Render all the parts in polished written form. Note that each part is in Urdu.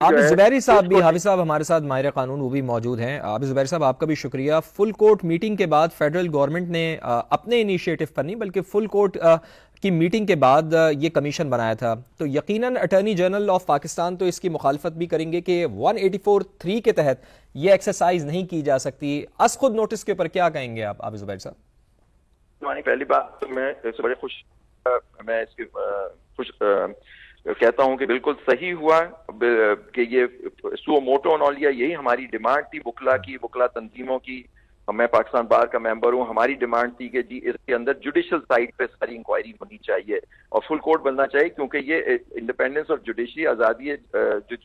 عابد زبیری صاحب بھی، حافظ صاحب ہمارے ساتھ ماہر قانون وہ بھی موجود ہیں۔ عابد زبیری صاحب آپ کا بھی شکریہ۔ فل کورٹ میٹنگ کے بعد فیڈرل گورنمنٹ نے اپنے انیشیٹو پر نہیں بلکہ فل کورٹ کی میٹنگ کے بعد یہ کمیشن بنایا تھا، تو یقیناً اٹارنی جنرل آف پاکستان تو اس کی مخالفت بھی کریں گے کہ 184(3) کے تحت یہ ایکسرسائز نہیں کی جا سکتی۔ از خود نوٹس کے اوپر کیا کہیں گے آپ عابد زبیری صاحب؟ پہلی بات تو میں بڑے میں اس کی کہتا ہوں کہ بالکل صحیح ہوا کہ یہ سو موٹو نولیا، یہی ہماری ڈیمانڈ تھی وکلا تنظیموں کی۔ میں پاکستان بار کا ممبر ہوں، ہماری ڈیمانڈ تھی کہ جی اس کے اندر جوڈیشل سائٹ پہ ساری انکوائری ہونی چاہیے اور فل کورٹ بننا چاہیے، کیونکہ یہ انڈیپینڈنس اور جوڈیشری آزادی جو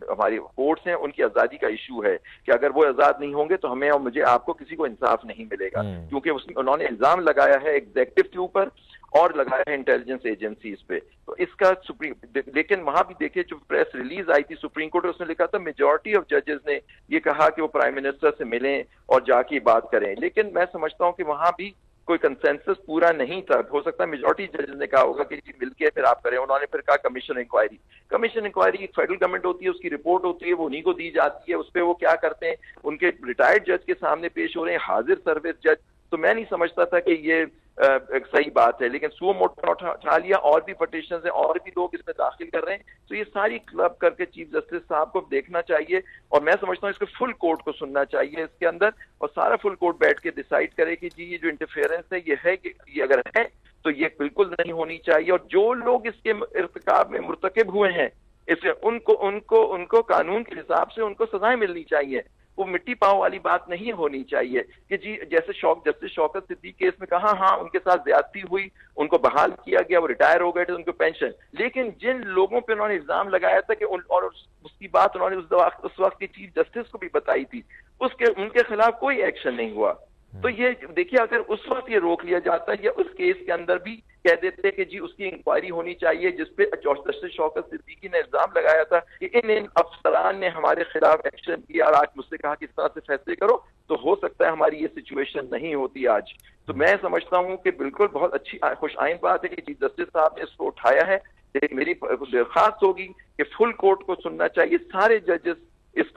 ہماری کورٹس ہیں ان کی آزادی کا ایشو ہے کہ اگر وہ آزاد نہیں ہوں گے تو ہمیں اور مجھے آپ کو کسی کو انصاف نہیں ملے گا، کیونکہ انہوں نے الزام لگایا ہے ایگزیکٹو کے اوپر اور لگایا ہے انٹیلیجنس ایجنسیز پہ۔ تو اس کا لیکن وہاں بھی دیکھیں جو پریس ریلیز آئی تھی سپریم کورٹ، اس نے لکھا تھا میجورٹی آف ججز نے یہ کہا کہ وہ پرائم منسٹر سے ملیں اور جا کے بات کریں، لیکن میں سمجھتا ہوں کہ وہاں بھی کوئی کنسنسس پورا نہیں تھا۔ ہو سکتا ہے میجورٹی ججز نے کہا ہوگا کہ جی مل کے پھر آپ کریں، انہوں نے پھر کہا کمیشن انکوائری ایک فیڈرل گورنمنٹ ہوتی ہے، اس کی رپورٹ ہوتی ہے، وہ انہیں کو دی جاتی ہے، اس پہ وہ کیا کرتے ہیں، ان کے ریٹائرڈ جج کے سامنے پیش ہو رہے ہیں، حاضر سروس جج۔ تو میں نہیں سمجھتا تھا کہ یہ ایک صحیح بات ہے، لیکن سو موٹو اٹھا لیا، اور بھی پٹیشنز ہیں، اور بھی لوگ اس میں داخل کر رہے ہیں، تو یہ ساری کلب کر کے چیف جسٹس صاحب کو دیکھنا چاہیے، اور میں سمجھتا ہوں اس کو فل کورٹ کو سننا چاہیے اس کے اندر، اور سارا فل کورٹ بیٹھ کے ڈیسائیڈ کرے کہ جی یہ جو انٹرفیئرنس ہے یہ ہے کہ یہ اگر ہے تو یہ بالکل نہیں ہونی چاہیے، اور جو لوگ اس کے ارتکاب میں مرتکب ہوئے ہیں اس ان کو قانون کے حساب سے ان کو سزائیں ملنی چاہیے۔ وہ مٹی پاؤں والی بات نہیں ہونی چاہیے کہ جی جیسے جسٹس شوکت صدیق کیس میں کہا ہاں ان کے ساتھ زیادتی ہوئی، ان کو بحال کیا گیا، وہ ریٹائر ہو گئے تھے، ان کو پینشن، لیکن جن لوگوں پہ انہوں نے الزام لگایا تھا کہ اور اس کی بات انہوں نے اس وقت کی چیف جسٹس کو بھی بتائی تھی، ان کے خلاف کوئی ایکشن نہیں ہوا۔ تو یہ دیکھیے اگر اس وقت یہ روک لیا جاتا ہے یا اس کیس کے اندر بھی کہہ دیتے کہ جی اس کی انکوائری ہونی چاہیے جس پہ جسٹس شوکت صدیقی نے الزام لگایا تھا کہ ان افسران نے ہمارے خلاف ایکشن کیا اور آج مجھ سے کہا کہ اس طرح سے فیصلے کرو، تو ہو سکتا ہے ہماری یہ سچویشن نہیں ہوتی آج۔ تو میں سمجھتا ہوں کہ بالکل بہت اچھی خوش آئند بات ہے کہ چیف جسٹس صاحب نے اس کو اٹھایا ہے۔ میری درخواست ہوگی کہ فل کورٹ کو سننا چاہیے، سارے ججز اس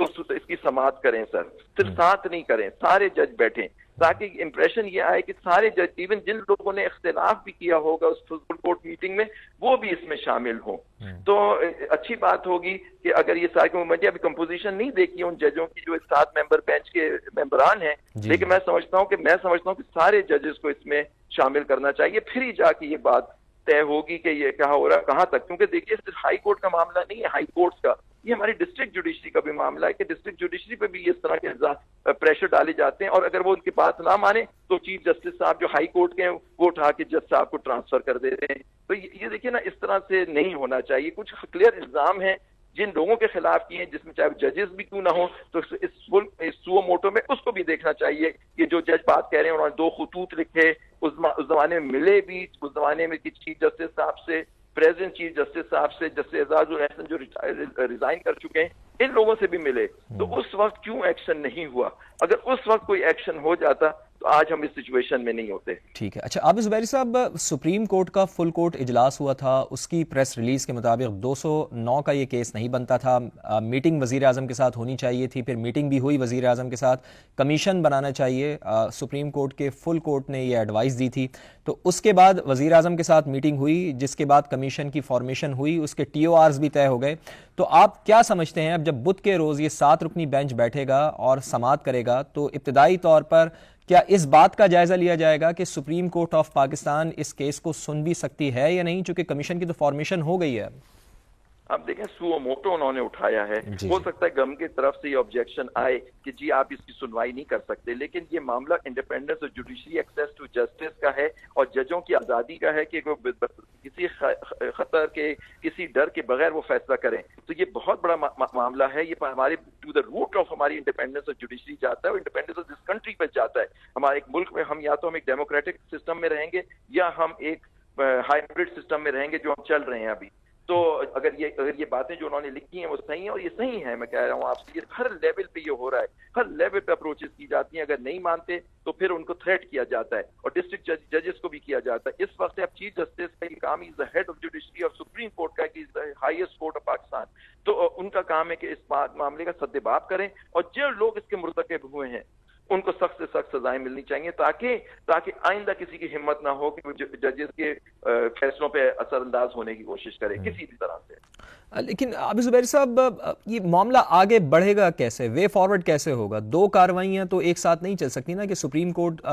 کی سماعت کریں سر، صرف ساتھ نہیں کریں، سارے جج بیٹھیں تاکہ امپریشن یہ آئے کہ سارے جج ایون جن لوگوں نے اختلاف بھی کیا ہوگا اس فل کورٹ میٹنگ میں وہ بھی اس میں شامل ہوں۔ تو اچھی بات ہوگی کہ اگر یہ سارے، مجھے ابھی کمپوزیشن نہیں دیکھی ان ججوں کی جو 7 ممبر بینچ کے ممبران ہیں، لیکن میں سمجھتا ہوں کہ سارے ججز کو اس میں شامل کرنا چاہیے، پھر ہی جا کے یہ بات طے ہوگی کہ یہ کیا ہو رہا ہے کہاں تک، کیونکہ دیکھیے صرف ہائی کورٹ کا معاملہ نہیں ہے، ہائی کورٹس کا، یہ ہماری ڈسٹرکٹ جوڈیشری کا بھی معاملہ ہے کہ ڈسٹرکٹ جوڈیشری پہ بھی اس طرح کے پریشر ڈالے جاتے ہیں، اور اگر وہ ان کی بات نہ مانے تو چیف جسٹس صاحب جو ہائی کورٹ کے ہیں وہ اٹھا کے جج صاحب کو ٹرانسفر کر دیتے ہیں۔ تو یہ دیکھیے نا اس طرح سے نہیں ہونا چاہیے، کچھ کلیئر الزام ہیں جن لوگوں کے خلاف کیے ہیں، جس میں چاہے ججز بھی کیوں نہ ہوں، تو اس سو موٹو میں اس کو بھی دیکھنا چاہیے کہ جو جج بات کہہ رہے ہیں انہوں نے 2 خطوط لکھے، اس زمانے میں ملے بھی، اس زمانے میں چیف جسٹس صاحب سے، پریزیڈنٹ چیف جسٹس صاحب سے، جسٹس اعزاز الحسن جو ریزائن کر چکے ہیں، ان لوگوں سے بھی ملے، تو اس وقت کیوں ایکشن نہیں ہوا؟ اگر اس وقت کوئی ایکشن ہو جاتا تو آج ہم اس سچویشن میں نہیں ہوتے۔ ٹھیک ہے، اچھا عابد زبیری صاحب، سپریم کورٹ کا فل کورٹ اجلاس ہوا تھا، اس کی پریس ریلیز کے مطابق 209 کا یہ کیس نہیں بنتا تھا، میٹنگ وزیر اعظم کے ساتھ ہونی چاہیے تھی، پھر میٹنگ بھی ہوئی وزیر اعظم کے ساتھ، کمیشن بنانا چاہیے، سپریم کورٹ کے فل کورٹ نے یہ ایڈوائز دی تھی، تو اس کے بعد وزیر اعظم کے ساتھ میٹنگ ہوئی، جس کے بعد کمیشن کی فارمیشن ہوئی، اس کے ٹی او آرز بھی طے ہو گئے۔ تو آپ کیا سمجھتے ہیں اب جب بدھ کے روز یہ 7 رکنی بینچ بیٹھے گا اور سماعت کرے گا تو ابتدائی طور پر کیا اس بات کا جائزہ لیا جائے گا کہ سپریم کورٹ آف پاکستان اس کیس کو سن بھی سکتی ہے یا نہیں، چونکہ کمیشن کی تو فارمیشن ہو گئی ہے؟ اب دیکھیں سو موٹو انہوں نے اٹھایا ہے، ہو سکتا ہے گم کی طرف سے یہ آبجیکشن آئے کہ جی آپ اس کی سنوائی نہیں کر سکتے، لیکن یہ معاملہ انڈیپینڈنس اور جوڈیشری ایکسیس ٹو جسٹس کا ہے اور ججوں کی آزادی کا ہے کہ وہ کسی خطر کے کسی ڈر کے بغیر وہ فیصلہ کریں، تو یہ بہت بڑا معاملہ ہے، یہ ہمارے ٹو دا روٹ آف ہماری انڈیپینڈنس اور جوڈیشری جاتا ہے، اور انڈیپینڈنس آف دس کنٹری پہ جاتا ہے۔ ہمارے ایک ملک میں ہم یا تو ہم ایک ڈیموکریٹک سسٹم میں رہیں گے یا ہم ایک ہائیبرڈ سسٹم میں رہیں گے جو ہم چل رہے ہیں ابھی۔ تو اگر یہ باتیں جو انہوں نے لکھی ہیں وہ صحیح ہیں، اور یہ صحیح ہیں، میں کہہ رہا ہوں آپ سے، یہ ہر لیول پہ یہ ہو رہا ہے، ہر لیول پہ اپروچز کی جاتی ہیں، اگر نہیں مانتے تو پھر ان کو تھریٹ کیا جاتا ہے، اور ڈسٹرکٹ ججز کو بھی کیا جاتا ہے۔ اس وقت اب چیف جسٹس کا یہ کام، is the head of judiciary اور سپریم کورٹ کا، کہ is the highest court of Pakistan, تو ان کا کام ہے کہ اس معاملے کا سدباب کریں، اور جو لوگ اس کے مرتکب ہوئے ہیں ان کو سخت سے سخت سزائیں ملنی چاہیے، تاکہ آئندہ کسی کی ہمت نہ ہو کہ وہ ججز کے فیصلوں پہ اثر انداز ہونے کی کوشش کرے کسی بھی طرح سے۔ لیکن عابد زبیری صاحب، یہ معاملہ آگے بڑھے گا کیسے؟ وے فارورڈ کیسے ہوگا؟ دو کارروائیاں تو ایک ساتھ نہیں چل سکتی نا، کہ سپریم کورٹ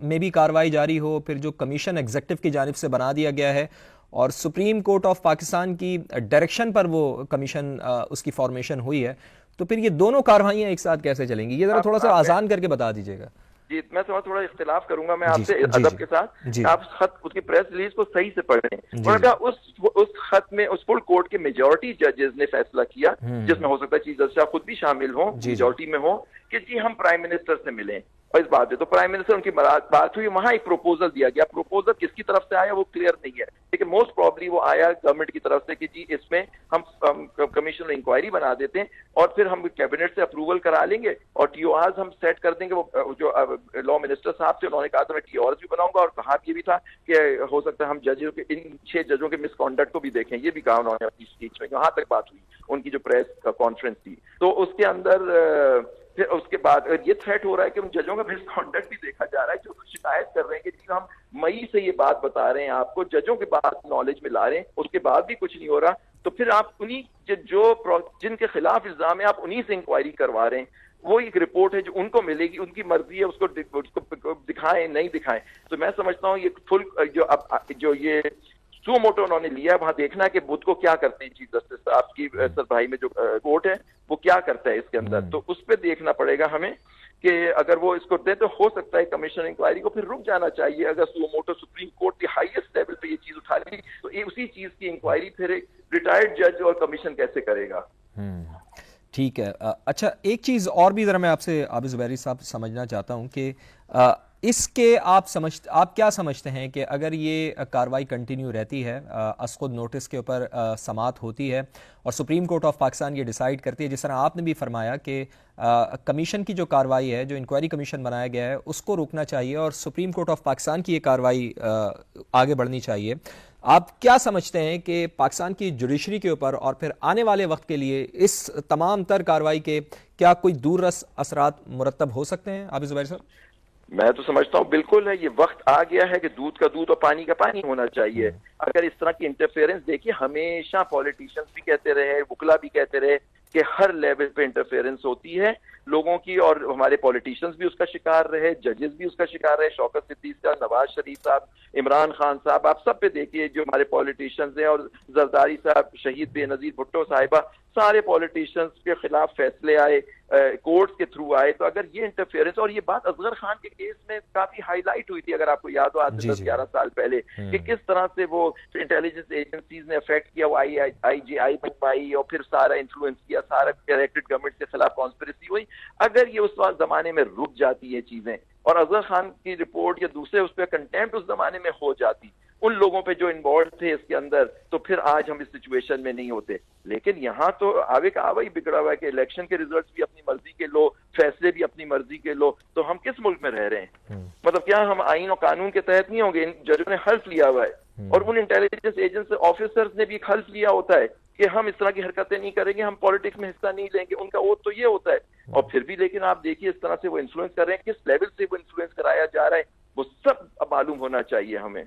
میں بھی کارروائی جاری ہو، پھر جو کمیشن ایگزیکٹو کی جانب سے بنا دیا گیا ہے اور سپریم کورٹ آف پاکستان کی ڈائریکشن پر وہ کمیشن اس کی فارمیشن ہوئی ہے، تو پھر یہ دونوں کارروائیاں ایک ساتھ کیسے چلیں گی؟ یہ ذرا تھوڑا سا آسان کر کے بتا دیجیے گا۔ جی میں تھوڑا اختلاف کروں گا میں آپ سے ادب کے ساتھ، آپ خط اس کی پریس ریلیز کو صحیح سے پڑھیں، اور اگر اس خط میں اس فل کورٹ کے میجورٹی ججز نے فیصلہ کیا، جس میں ہو سکتا ہے چیف جسٹس صاحب خود بھی شامل ہوں، میجورٹی میں ہوں، کہ جی ہم پرائم منسٹر سے ملیں، اور اس بات پہ تو پرائم منسٹر ان کی بات ہوئی، وہاں ایک پروپوزل دیا گیا، پروپوزل کس کی طرف سے آیا وہ کلیئر نہیں ہے، لیکن موسٹ پرابلی وہ آیا گورنمنٹ کی طرف سے کہ جی اس میں ہم کمیشن انکوائری بنا دیتے ہیں، اور پھر ہم کیبنٹ سے اپروول کرا لیں گے، اور ٹی او آرز ہم سیٹ کر دیں گے۔ وہ جو لا منسٹر صاحب سے انہوں نے کہا تھا میں ٹی او آرز بھی بناؤں گا، اور کہا یہ بھی تھا کہ ہو سکتا ہے ہم ججوں کے ان 6 ججوں کے مس کانڈکٹ کو بھی دیکھیں، یہ بھی کہا انہوں نے اپنی اسپیچ میں، وہاں تک بات ہوئی ان کی جو پریس کانفرنس تھی۔ تو اس کے اندر پھر اس کے بعد یہ تھریٹ ہو رہا ہے کہ ان ججوں کا مس کانڈکٹ بھی دیکھا جا رہا ہے، جو شکایت کر رہے ہیں کہ جی ہم مئی سے یہ بات بتا رہے ہیں آپ کو، ججوں کے بات نالج میں لا رہے ہیں، اس کے بعد بھی کچھ نہیں ہو رہا، تو پھر آپ انہیں جن کے خلاف الزام ہے آپ انہیں سے انکوائری کروا رہے ہیں۔ وہ ایک رپورٹ ہے جو ان کو ملے گی، ان کی مرضی ہے، اس کو دکھائیں نہیں دکھائیں۔ تو میں سمجھتا ہوں یہ فل جو یہ سو موٹو انہوں نے لیا، وہاں دیکھنا ہے کہ بدھ کو کیا کرتے ہیں چیف جسٹس صاحب کی سربراہی میں جو کورٹ ہے وہ کیا کرتا ہے اس کے اندر، تو اس پہ دیکھنا پڑے گا ہمیں کہ اگر وہ اس کو دیں تو ہو سکتا ہے کمیشن انکوائری کو پھر رک جانا چاہیے۔ اگر سو موٹو سپریم کورٹ کے ہائیسٹ لیول پہ یہ چیز اٹھا لی تو اسی چیز کی انکوائری پھر ایک ریٹائرڈ جج اور کمیشن کیسے کرے گا؟ ٹھیک ہے۔ اچھا، ایک چیز اور بھی ذرا میں آپ سے عابد زبیری صاحب سمجھنا چاہتا ہوں کہ اس کے آپ کیا سمجھتے ہیں کہ اگر یہ کاروائی کنٹینیو رہتی ہے، از خود نوٹس کے اوپر سماعت ہوتی ہے اور سپریم کورٹ آف پاکستان یہ ڈیسائیڈ کرتی ہے، جس طرح آپ نے بھی فرمایا کہ کمیشن کی جو کاروائی ہے، جو انکوائری کمیشن بنایا گیا ہے، اس کو روکنا چاہیے اور سپریم کورٹ آف پاکستان کی یہ کاروائی آگے بڑھنی چاہیے، آپ کیا سمجھتے ہیں کہ پاکستان کی جوڈیشری کے اوپر اور پھر آنے والے وقت کے لیے اس تمام تر کاروائی کے کیا کوئی دور رس اثرات مرتب ہو سکتے ہیں عابد زبیری صاحب؟ میں تو سمجھتا ہوں بالکل ہے، یہ وقت آ گیا ہے کہ دودھ کا دودھ اور پانی کا پانی ہونا چاہیے۔ اگر اس طرح کی انٹرفیئرنس، دیکھیے ہمیشہ پولیٹیشینز بھی کہتے رہے، وکلا بھی کہتے رہے کہ ہر لیول پہ انٹرفیئرنس ہوتی ہے لوگوں کی، اور ہمارے پولیٹیشینز بھی اس کا شکار رہے، ججز بھی اس کا شکار رہے، شوکت صدیقی صاحب، نواز شریف صاحب، عمران خان صاحب، آپ سب پہ دیکھیے جو ہمارے پولیٹیشینز ہیں، اور زرداری صاحب، شہید بے نظیر بھٹو صاحبہ، سارے پولیٹیشینز کے خلاف فیصلے آئے، کورٹس کے تھرو آئے۔ تو اگر یہ انٹرفیئرنس، اور یہ بات اصغر خان کے کیس میں کافی ہائی لائٹ ہوئی تھی، اگر آپ کو یاد ہو آج سے 10-11 سال پہلے، کہ کس طرح سے وہ انٹیلیجنس ایجنسیز نے افیکٹ کیا، وہ آئی جی آئی بنوائی اور پھر سارا انفلوئنس کیا، سارا الیکٹڈ گورنمنٹ کے خلاف کانسپریسی ہوئی۔ اگر یہ اس وقت زمانے میں رک جاتی ہے چیزیں، اور اصغر خان کی رپورٹ یا دوسرے اس پہ کنٹیمپٹ اس زمانے میں ہو جاتی ان لوگوں پہ جو انوالو تھے اس کے اندر، تو پھر آج ہم اس سچویشن میں نہیں ہوتے۔ لیکن یہاں تو آوے کا آوا ہی بگڑا ہوا ہے کہ الیکشن کے ریزلٹس بھی اپنی مرضی کے لو، فیصلے بھی اپنی مرضی کے لو، تو ہم کس ملک میں رہ رہے ہیں؟ مطلب کیا ہم آئین اور قانون کے تحت نہیں ہوں گے؟ ان ججوں نے حلف لیا ہوا ہے، اور ان انٹیلیجنس ایجنسی آفیسرز نے بھی ایک حلف لیا ہوتا ہے کہ ہم اس طرح کی حرکتیں نہیں کریں گے، ہم پالیٹکس میں حصہ نہیں لیں گے، ان کا اوتھ تو یہ ہوتا ہے۔ اور پھر بھی لیکن آپ دیکھیے اس طرح سے وہ انفلوئنس کر رہے ہیں، کس لیول سے وہ انفلوئنس کرایا جا رہا ہے، وہ سب معلوم ہونا چاہیے ہمیں۔